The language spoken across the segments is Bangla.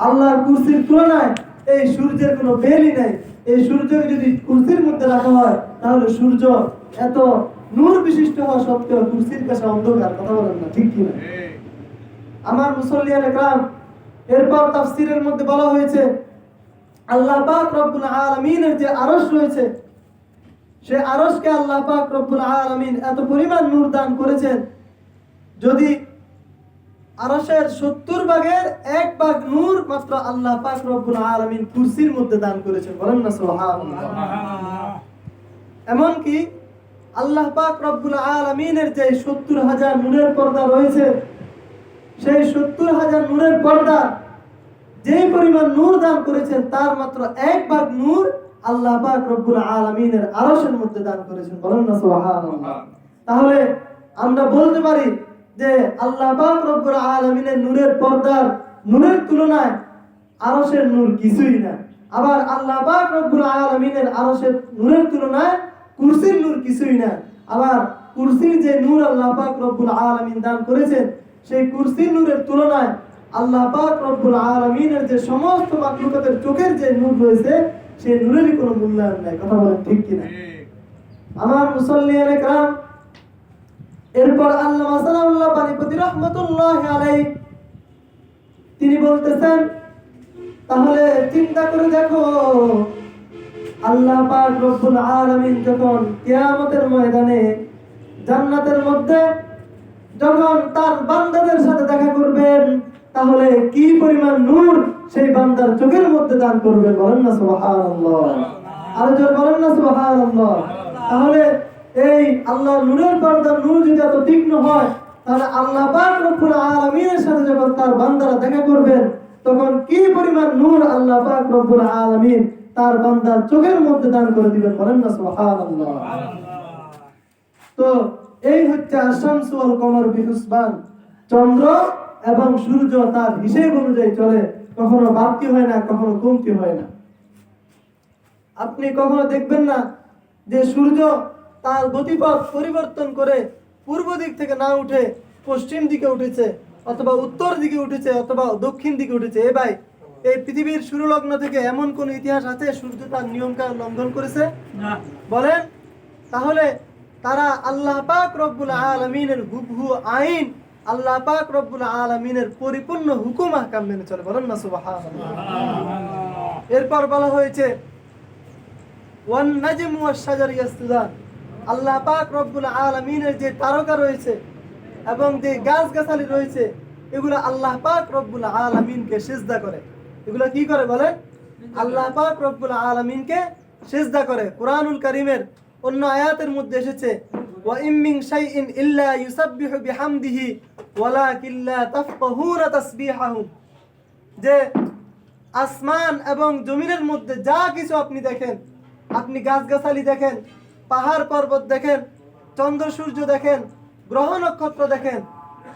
আল্লাহর কুরসির তুলনায় এই সূর্যের কোনো বেলই নেই। এই সূর্যকে যদি কুরসির মধ্যে রাখা হয় তাহলে সূর্য এত নূর বিশিষ্ট হওয়া সত্ত্বেও কুরসির কাছে অন্ধকার। কথা বলেন না, ঠিক কিনা? আমার মুসল্লিয়ানে کرام, এরপর তাফসীরের মধ্যে বলা হয়েছে আল্লাহ পাক রব্বুল আলামিনের যে আরশ রয়েছে, সে আরশকে আল্লাহ পাক রব্বুল আলামিন এত পরিমাণ নূর দান করেছেন, যদি আরশের 70 ভাগের 1 ভাগ নূর মাত্র আল্লাহ পাক রব্বুল আলামিন কুরসির মধ্যে দান করেছেন। বলেন না সুবহানাল্লাহ। এমন কি আল্লাহ পাক রব্বুল আলামিনের যে 70,000 নূরের পর্দা রয়েছে, সেই 70,000 নূরের পর্দা যে পরিমাণ নূর দান করেছেন তার মাত্র 1 ভাগ নূর আল্লাহ পাক রব্বুল আলামিনের আরশের মধ্যে দান করেছেন। বলেন না সুবহানাল্লাহ। তাহলে আমরা বলতে পারি যে আল্লাহ পাক রব্বুল আলামিনের নূরের পর্দার নূরের তুলনায় আরশের নূর কিছুই না। আবার আল্লাহ পাক রব্বুল আলামিনের আরশের নূরের তুলনায় কুরসির নূর কিছুই না। আবার কুরসির যে নূর আল্লাহ পাক রব্বুল আলামিন দান করেছেন, সেই কুরসির নূরের তুলনায় আল্লাহ পাক রব্বুল আলামিনের যে সমস্ত মাখলুকাতের চোখের যে নূর রয়েছে, সেই নূরেরই কোনো মূল্যায়ন নাই। কথা বলেন ঠিক কিনা? আমার মুসল্লিয়ানে کرام, এরপর আল্লামা সানাউল্লাহ বানীপতি রাহমাতুল্লাহি আলাইহি তিনি বলতেছেন, তাহলে চিন্তা করে দেখো, আল্লাহ পাক রব্বুল আলামিন যখন কিয়ামতের ময়দানে জান্নাতের মধ্যে যখন তার বান্দাদের সাথে দেখা করবেন, তাহলে কি পরিমাণ নূর সেই বান্দার চোখের মধ্যে দান করবেন। বলেন না সুবহানাল্লাহ। আর জোরে বলেন না সুবহানাল্লাহ। তাহলে এই আল্লাহর নূরের পর্দার নূর যদি এত তীক্ষ্ণ হয়, তাহলে আল্লাহ পাক রব্বুল আলামিনের সাথে যখন তার বান্দারা দেখা করবেন, তখন কি পরিমাণ নূর আল্লাহ পাক রব্বুল আলামিন তার বান্দার চোখের মধ্যে দান করে দিবেন। বলেন না সুবহানাল্লাহ। তো এই হচ্ছে আশ-শামসু ওয়াল কমারু বিহুসবান। চন্দ্র এবং সূর্য তার হিসাব অনুযায়ী চলে, কখনো বাড়তি হয় না, কখনো কমতি হয় না। আপনি কখনো দেখবেন না যে সূর্য তার গতিপথ পরিবর্তন করে পূর্ব দিক থেকে না উঠে পশ্চিম দিকে উঠেছে, অথবা উত্তর দিকে উঠেছে, অথবা দক্ষিণ দিকে উঠেছে। এ ভাই, এই পৃথিবীর শুরু লগ্ন থেকে এমন কোন ইতিহাস আছে সূর্য তার নিয়মকানুন লঙ্ঘন করেছে? না। বলেন। তাহলে তারা আল্লাহ পাক রব্বুল আলামিনের হুবহু আইন, আল্লাহ পাক রব্বুল আলামিনের পরিপূর্ণ হুকুম আহকাম মেনে চলে। বলেন না সুবহানাল্লাহ। এরপর বলা হয়েছে ওয়ান নাজমু ওয়াশ শাজারু ইয়াসজুদান। আল্লাহ পাক রব্বুল আলামিনের যে তারকা রয়েছে এবং যে গাছগাছালি রয়েছে, এগুলো আল্লাহ পাক রব্বুল আলামিনকে সিজদা করে। এগুলো কি করে বলেন? আল্লাহ পাক রব্বুল আলামিনকে সিজদা করে। কুরআনুল কারীমের অন্য আয়াতের মধ্যে এসেছে ওয়া ইম মিন শাইইন ইল্লা ইউসাব্বিহু বিহামদিহি ওয়ালাকিন লা তাফকাহুনা তাসবিহাহুম। যে আসমান এবং জমিনের মধ্যে যা কিছু আপনি দেখেন, আপনি গাছগাছালি দেখেন, পাহাড় পর্বত দেখেন, চন্দ্র সূর্য দেখেন, গ্রহ নক্ষত্র দেখেন,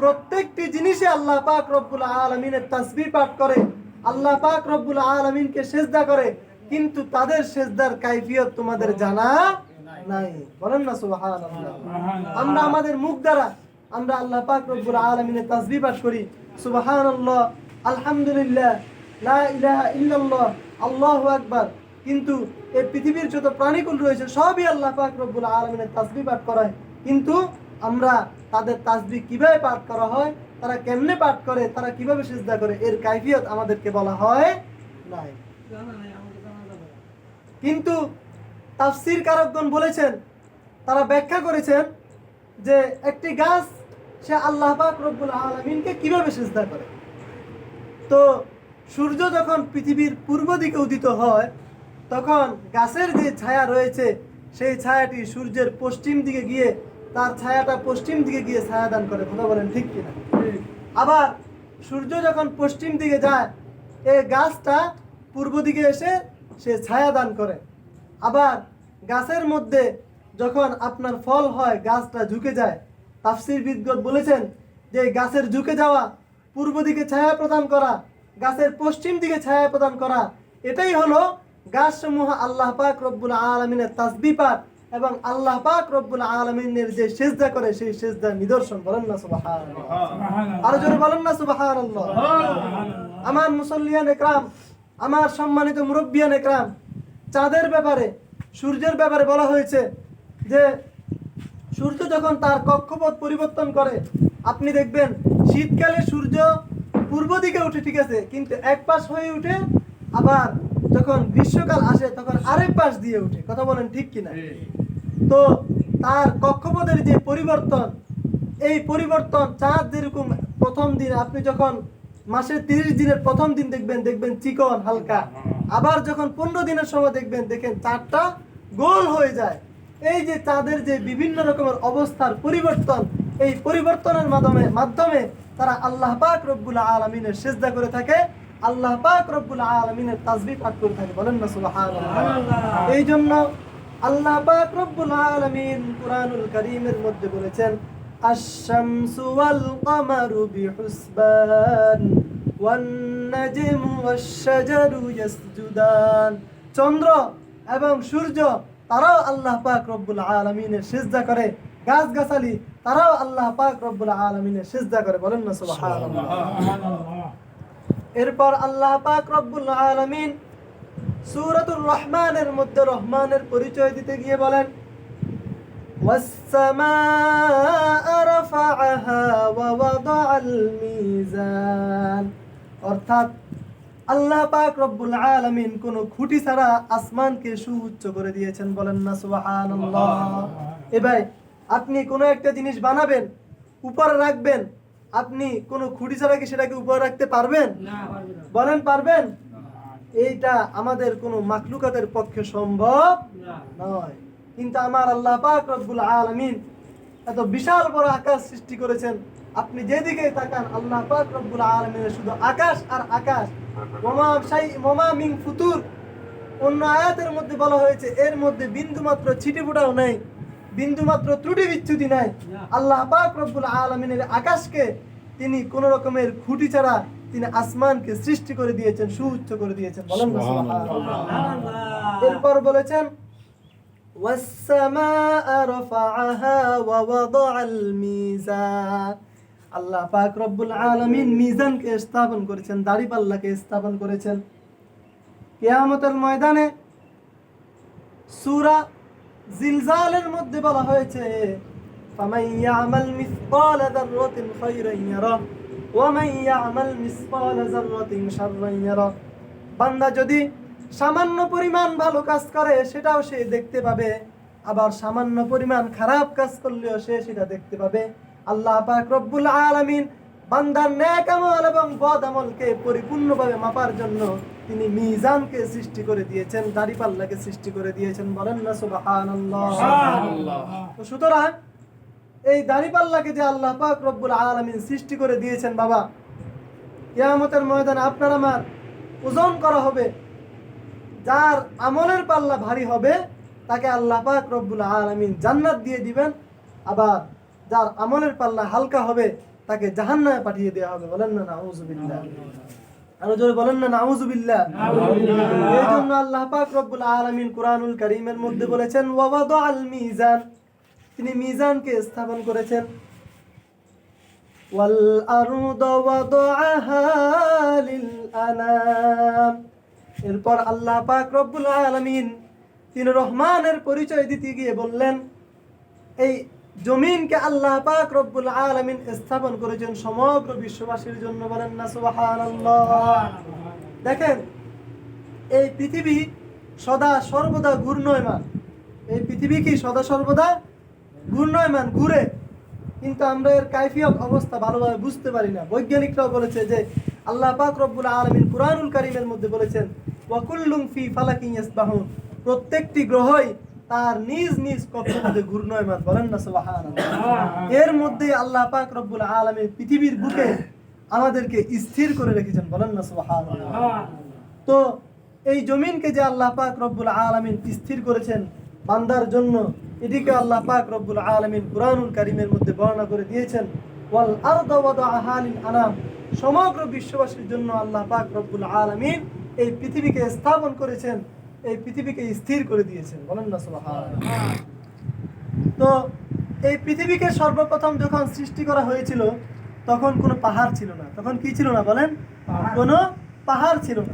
প্রত্যেকটি জিনিসে আল্লাহ পাক রব্বুল আলামিনের তাসবিহ পাঠ করে, আল্লাহ পাক রব্বুল আলামিনকে সিজদা করে, কিন্তু তাদের সিজদার কাইফিয়ত তোমাদের জানা নাই। বলেন না সুবহানাল্লাহ। আমরা আমাদের মুখ দ্বারা আমরা আল্লাহ পাক রব্বুল আলামিনের তাসবিহ পাঠ করি, সুবহানাল্লাহ, আলহামদুলিল্লাহ, লা ইলাহা ইল্লাল্লাহ, আল্লাহু আকবার। কিন্তু এই পৃথিবীর যত প্রাণীকুল রয়েছে সবই আল্লাহ পাক রব্বুল আলামিনের তাসবিহ পাঠ করায়, কিন্তু আমরা তাদের তাসবিহ কিভাবে পাঠ করা হয়, তারা কেমনে পাঠ করে, তারা কিভাবে সিজদা করে, এর কাইফিয়ত আমাদেরকে বলা হয় নাই। কিন্তু তাফসীর কারকগণ বলেছেন, তারা ব্যাখ্যা করেছেন যে একটি গাছ সে আল্লাহ পাক রব্বুল আলামিনকে কিভাবে সিজদা করে। তো সূর্য যখন পৃথিবীর পূর্ব দিকে উদিত হয়, তখন গাছের যে ছায়া রয়েছে সেই ছায়াটি সূর্যের পশ্চিম দিকে গিয়ে তার ছায়াটা পশ্চিম দিকে গিয়ে ছায়া দান করে। কথা বলেন ঠিক কিনা? আবার সূর্য যখন পশ্চিম দিকে যায়, এই গাছটা পূর্ব দিকে এসে সে ছায়া দান করে। আবার গাছের মধ্যে যখন আপনার ফল হয়, গাছটা ঝুঁকে যায়। তাফসীরবিদগণ বলেছেন যে গাছের ঝুঁকে যাওয়া, পূর্ব দিকে ছায়া প্রদান করা, গাছের পশ্চিম দিকে ছায়া প্রদান করা, এটাই হলো গাছসমূহ আল্লাহ পাক রব্বুল আলামিনের তাসবিহ পাঠ এবং আল্লাহ পাক রব্বুল আলামিনের যে সিজদা করে সেই সিজদার নিদর্শন। বলেন না সুবহানাল্লাহ। আর জোরে বলেন না সুবহানাল্লাহ। আমার মুসল্লিয়ান একরাম, আমার সম্মানিত মুরব্বিয়ান একরাম, চাঁদের ব্যাপারে, সূর্যের ব্যাপারে বলা হয়েছে যে সূর্য যখন তার কক্ষপথ পরিবর্তন করে, আপনি দেখবেন শীতকালে সূর্য পূর্ব দিকে উঠে, ঠিক আছে, কিন্তু এক পাশ হয়ে উঠে, আবার যখন গ্রীষ্মকাল আসে তখন আরেক পাশ দিয়ে উঠে। কথা বলেন ঠিক কিনা? তো তার কক্ষপথের যে পরিবর্তন, এই পরিবর্তন চাঁদ যেরকম প্রথম দিন আপনি যখন মাসের 30 দিনের প্রথম দিন দেখবেন চিকন হালকা, আবার যখন 15 দিনের সময় দেখেন চাঁদটা গোল হয়ে যায়। এই যে চাঁদের যে বিভিন্ন রকমের অবস্থার পরিবর্তন, এই পরিবর্তনের মাধ্যমে তারা আল্লাহ পাক রব্বুল আলামিনের সিজদা করে থাকে, আল্লাহ পাক রব্বুল আলামিনের তাসবিহ পাঠ করে থাকে। বলেন না সুবহানাল্লাহ। এই জন্য আল্লাহ পাক রব্বুল আলামিন কুরআনুল কারীমের মধ্যে বলেছেন, আশ-শামসু ওয়াল কামারু বিহুসবান ওয়ান নাজমু ওয়াশ-শাজারু ইয়াসজুদান। চন্দ্র এবং সূর্য তারাও আল্লাহ পাক রব্বুল আলামিনের সিজদা করে, গাছগাছালি তারাও আল্লাহ পাক রব্বুল আলামিনের সিজদা করে। বলেন না সুবহানাল্লাহ। এরপর আল্লাহ পাক রব্বুল আলামিন সূরাতুর রহমানের মধ্যে রহমানের পরিচয় দিতে গিয়ে বলেন, ওয়াস-সামাআ রাফা'আহা ওয়া ওয়াদা'আল মিজান। অর্থাৎ আল্লাহ পাক রব্বুল আলামিন কোন খুঁটি ছাড়া আসমানকে সুউচ্চ করে দিয়েছেন। বলেন না সুবহানাল্লাহ। এ ভাই, আপনি কোনো একটা জিনিস বানাবেন, উপরে রাখবেন, আপনি কোনো খুঁটি ছাড়া কি সেটাকে উপরে রাখতে পারবেন? না, পারবেন না। বলেন পারবেন? এইটা আমাদের কোনো মাখলুকাতের পক্ষে সম্ভব নয়। কিন্তু আমার আল্লাহ পাক রব্বুল আলামিন এত বিশাল বড় আকাশ সৃষ্টি করেছেন, আপনি যেদিকে তাকান আল্লাহ পাক রব্বুল আলামিনের শুধু আকাশ আর আকাশ। ওমা মিন ফুতুর, অন্য আয়াতের মধ্যে বলা হয়েছে এর মধ্যে বিন্দুমাত্র ছিটেফোঁটাও নেই, বিন্দুমাত্র ত্রুটি বিচ্যুতি নাই। আল্লাহ পাক রব্বুল আলামিনের আকাশকে তিনি কোন রকমের খুঁটি ছাড়া তিনি আসমানকে সৃষ্টি করে দিয়েছেন, সুউচ্চ করে দিয়েছেন। বলেন না সুবহানাল্লাহ। এরপর বলেছেন, ওয়াস-সামাআ রাফা'আহা ওয়া ওয়াদা'আল মিজান। আল্লাহ পাক রব্বুল আলামিন মিজানকে স্থাপন করেছেন, দাঁড়িপাল্লাকে স্থাপন করেছেন। কিয়ামতের ময়দানে সূরা জিলজালের মধ্যে বলা হয়েছে, ফামান ইয়ামাল মিসকালা যাররাতিন খায়রান ইয়ারা ওয়া মান ইয়ামাল মিসকালা যাররাতিন শাররান ইয়ারা। বান্দা যদি সামান্য পরিমাণ ভালো কাজ করে সেটাও সে দেখতে পাবে, আবার সামান্য পরিমাণ খারাপ কাজ করলেও সে সেটা দেখতে পাবে। আল্লাহ পাক রব্বুল আলামিন বান্দার নেক আমল এবং বদ আমলকে পরিপূর্ণভাবে মাপার জন্য তিনি মিজানকে সৃষ্টি করে দিয়েছেন, দাঁড়িপাল্লাকে সৃষ্টি করে দিয়েছেন। বলেন না সুবহানাল্লাহ। তো সুতরাং এই দাঁড়িপাল্লাকে যে আল্লাহ পাক রব্বুল আলামিন সৃষ্টি করে দিয়েছেন, বাবা, কিয়ামতের ময়দানে আপনার আমার ওজন করা হবে। যার আমলের পাল্লা ভারী হবে তাকে আল্লাহ পাক রব্বুল আলামিন জান্নাত দিয়ে দিবেন, আবার যার আমলের পাল্লা হালকা হবে তাকে জাহান্নামে পাঠিয়ে দেওয়া হবে। বলেন না নাউযুবিল্লাহ। আরো জোরে বলেন না নাউযুবিল্লাহ। এই জন্য আল্লাহ পাক রব্বুল আলামিন কুরআনুল কারীমের মধ্যে বলেছেন, ওয়া ওয়াদা'আল মিজান, তিনি মিজানকে স্থাপন করেছেন। ওয়াল আরদা ওয়াদা'আহা লিল আনাম। এরপর আল্লাহ পাক রব্বুল আলামিন তিনি রহমানের পরিচয় দিতে গিয়ে বললেন, এই জমিনকে আল্লাহ পাক রব্বুল আলামিন স্থাপন করেছেন সমগ্র বিশ্ববাসীর জন্য। বলেন না সুবহানাল্লাহ। দেখেন, এই পৃথিবী সদা সর্বদা ঘূর্ণয়মান। এই পৃথিবী কি সদা সর্বদা ঘূর্ণয়মান, ঘুরে, কিন্তু আমরা এর কাইফিয়ত অবস্থা ভালোভাবে বুঝতে পারি না। বৈজ্ঞানিকরাও বলেছে যে আল্লাহ পাক রব্বুল আলামিন কুরআনুল কারীমের মধ্যে বলেছেন, ওয়া কুল্লুম ফি ফালাকিন ইয়াসবাহুন, প্রত্যেকটি গ্রহই তার নিজ নিজ কক্ষপথে ঘূর্ণয়মান। বলেন না সুবহানাল্লাহ। এর মধ্যে আল্লাহ পাক রব্বুল আলামিন পৃথিবীর বুকে আমাদেরকে স্থির করে রেখেছেন। বলেন না সুবহানাল্লাহ। তো এই জমিনকে যে আল্লাহ পাক রব্বুল আলামিন স্থির করেছেন বান্দার জন্য, এটিকে আল্লাহ পাক রব্বুল আলামিন কুরআনুল কারীমের মধ্যে বর্ণনা করে দিয়েছেন, ওয়াল আরদা ওয়াদা'আহা লিল আনাম, সমগ্র বিশ্ববাসীর জন্য আল্লাহ পাক রব্বুল আলামিন এই পৃথিবীকে স্থাপন করেছেন, এই পৃথিবীকে স্থির করে দিয়েছেন। বলেন না সুবহানাল্লাহ। তো এই পৃথিবীকে সর্বপ্রথম যখন সৃষ্টি করা হয়েছিল তখন কোনো পাহাড় ছিল না। তখন কি ছিল না বলেন? কোনো পাহাড় ছিল না।